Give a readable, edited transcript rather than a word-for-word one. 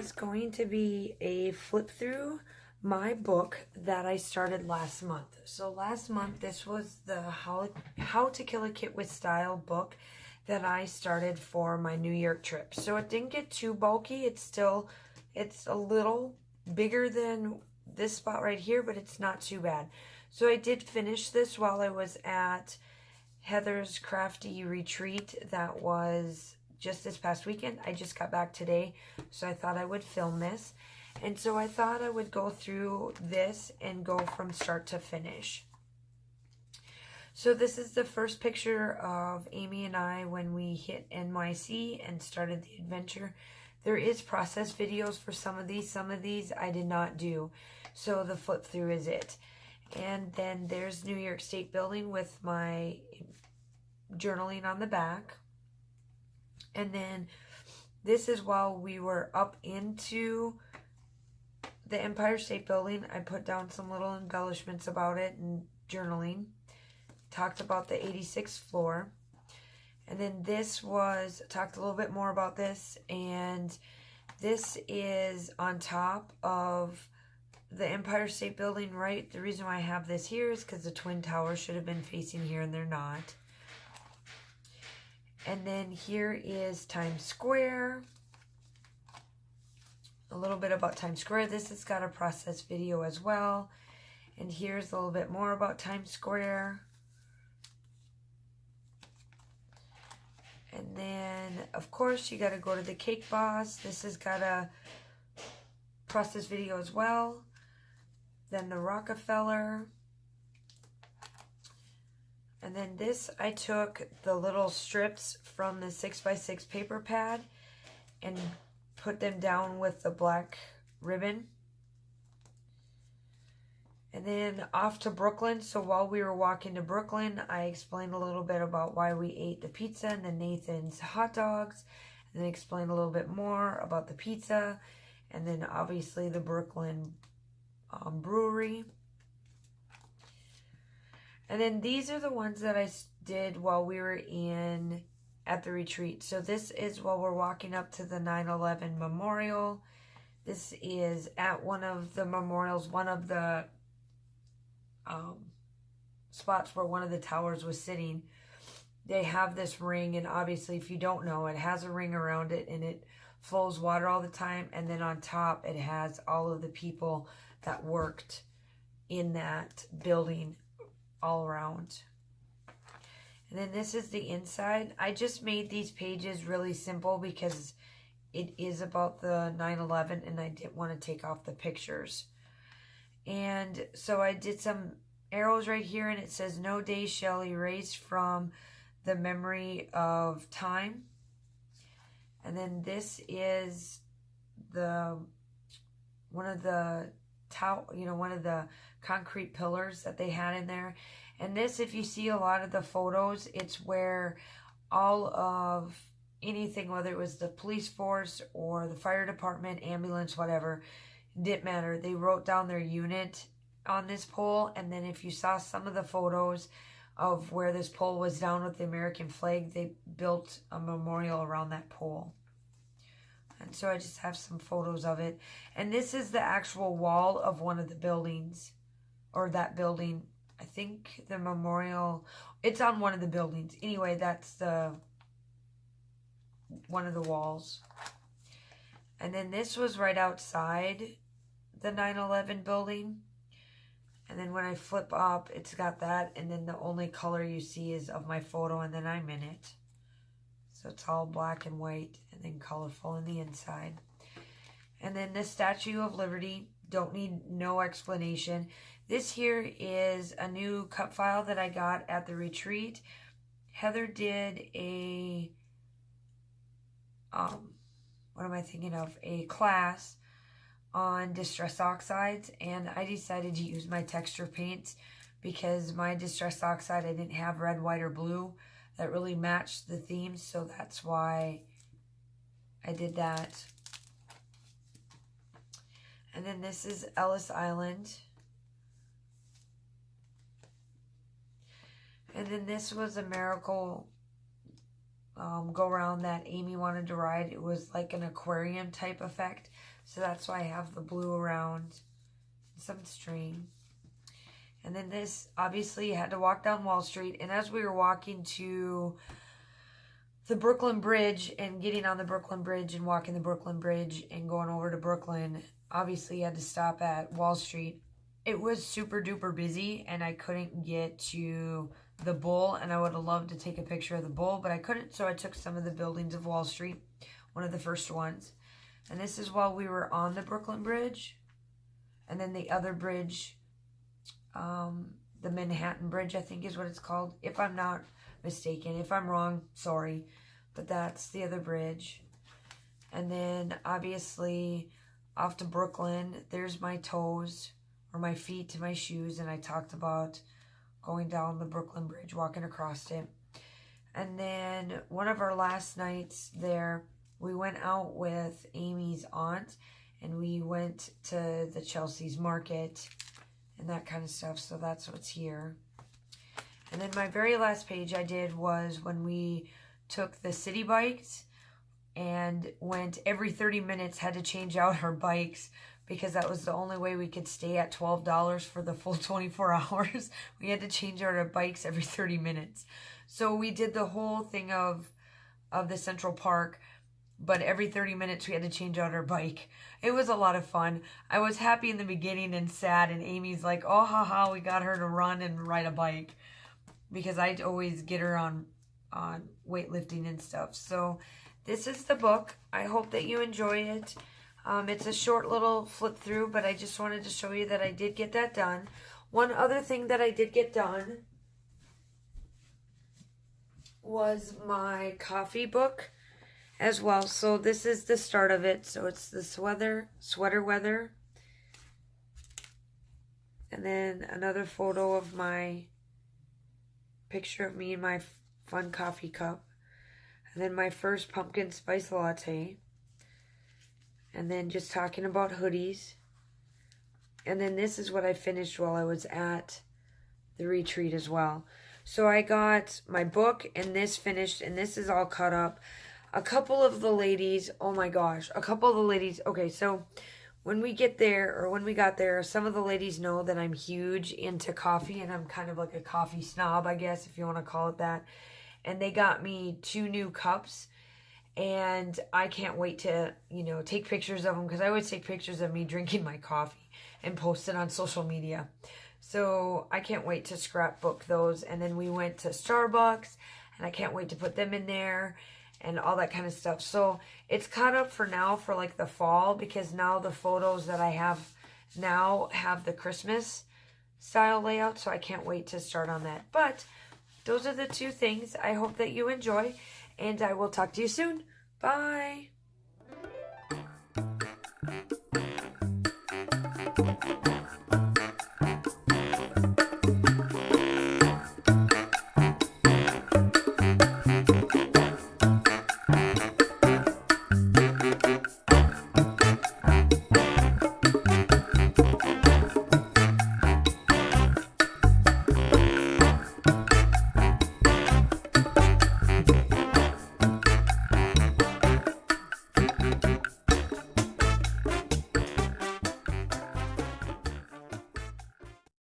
is going to be a flip through my book that I started last month. So last month, this was the How to Kill a Kit with Style book that I started for my New York trip. So it didn't get too bulky. It's a little bigger than this spot right here, but it's not too bad. So I did finish this while I was at Heather's Crafty Retreat that was just this past weekend. I just got back today, so I thought I would film this. And so I thought I would go through this and go from start to finish. So this is the first picture of Amy and I when we hit NYC and started the adventure. There is process videos for some of these. Some of these I did not do. So the flip through is it. And then there's New York State Building with my journaling on the back. And then this is while we were up into the Empire State Building. I put down some little embellishments about it and journaling. Talked about the 86th floor. And then this was, talked a little bit more about this. And this is on top of the Empire State Building, right? The reason why I have this here is because the Twin Towers should have been facing here and they're not. And then here is Times Square. A little bit about Times Square. This has got a process video as well. And here's a little bit more about Times Square. And then, of course, you got to go to the Cake Boss. This has got a process video as well. Then the Rockefeller. And then this, I took the little strips from the 6x6 paper pad and put them down with the black ribbon. And then off to Brooklyn. So while we were walking to Brooklyn, I explained a little bit about why we ate the pizza and the Nathan's hot dogs. And then explained a little bit more about the pizza. And then obviously the Brooklyn brewery. And then these are the ones that I did while we were at the retreat. So this is while we're walking up to the 9/11 memorial. This is at one of the memorials, one of the spots where one of the towers was sitting. They have this ring, and obviously if you don't know, it has a ring around it and it flows water all the time. And then on top it has all of the people that worked in that building all around. And then this is the inside. I just made these pages really simple because it is about the 9/11 and I didn't want to take off the pictures. And so I did some arrows right here, and it says no day shall erase from the memory of time. And then this is one of the concrete pillars that they had in there. And this, if you see a lot of the photos, it's where all of anything, whether it was the police force or the fire department, ambulance, whatever, didn't matter. They wrote down their unit on this pole. And then if you saw some of the photos of where this pole was down with the American flag, they built a memorial around that pole. And so I just have some photos of it. And this is the actual wall of one of the buildings, or that building. I think the memorial, it's on one of the buildings. Anyway, that's one of the walls. And then this was right outside the 9/11 building. And then when I flip up, it's got that. And then the only color you see is of my photo, and then I'm in it. So it's all black and white and then colorful on the inside. And then the Statue of Liberty, don't need no explanation. This here is a new cut file that I got at the retreat. Heather did a, a class on Distress Oxides, and I decided to use my texture paints because my Distress Oxide, I didn't have red, white, or blue that really matched the themes, so that's why I did that. And then this is Ellis Island. And then this was a miracle go around that Amy wanted to ride. It was like an aquarium type effect. So that's why I have the blue around, some string. And then this, obviously, you had to walk down Wall Street. And as we were walking to the Brooklyn Bridge and getting on the Brooklyn Bridge and walking the Brooklyn Bridge and going over to Brooklyn, obviously you had to stop at Wall Street. It was super duper busy and I couldn't get to the Bull, and I would have loved to take a picture of the Bull, but I couldn't, so I took some of the buildings of Wall Street, one of the first ones. And this is while we were on the Brooklyn Bridge. And then the other bridge, the Manhattan Bridge, I think is what it's called, if I'm not mistaken. If I'm wrong, sorry. But that's the other bridge. And then, obviously, off to Brooklyn, there's my toes, or my feet to my shoes, and I talked about going down the Brooklyn Bridge, walking across it. And then one of our last nights there, we went out with Amy's aunt, and we went to the Chelsea's Market and that kind of stuff. So that's what's here. And then my very last page I did was when we took the city bikes and went every 30 minutes, had to change out our bikes, because that was the only way we could stay at $12 for the full 24 hours. We had to change out our bikes every 30 minutes. So we did the whole thing of the Central Park, but every 30 minutes we had to change out our bike. It was a lot of fun. I was happy in the beginning and sad, and Amy's like, oh, haha, we got her to run and ride a bike, because I'd always get her on weightlifting and stuff. So this is the book. I hope that you enjoy it. It's a short little flip through, but I just wanted to show you that I did get that done. One other thing that I did get done was my coffee book as well. So this is the start of it. So it's the sweater weather. And then another photo of my picture of me in my fun coffee cup. And then my first pumpkin spice latte. And then just talking about hoodies. And then this is what I finished while I was at the retreat as well. So I got my book and this finished, and this is all cut up. A couple of the ladies, oh my gosh, okay, so when we get there, or when we got there, some of the ladies know that I'm huge into coffee, and I'm kind of like a coffee snob, I guess, if you want to call it that. And they got me 2 new cups. And I can't wait to, take pictures of them, because I always take pictures of me drinking my coffee and post it on social media. So I can't wait to scrapbook those. And then we went to Starbucks, and I can't wait to put them in there and all that kind of stuff. So it's caught up for now for like the fall, because now the photos that I have now have the Christmas style layout. So I can't wait to start on that. But those are the 2 things. I hope that you enjoy. And I will talk to you soon. Bye.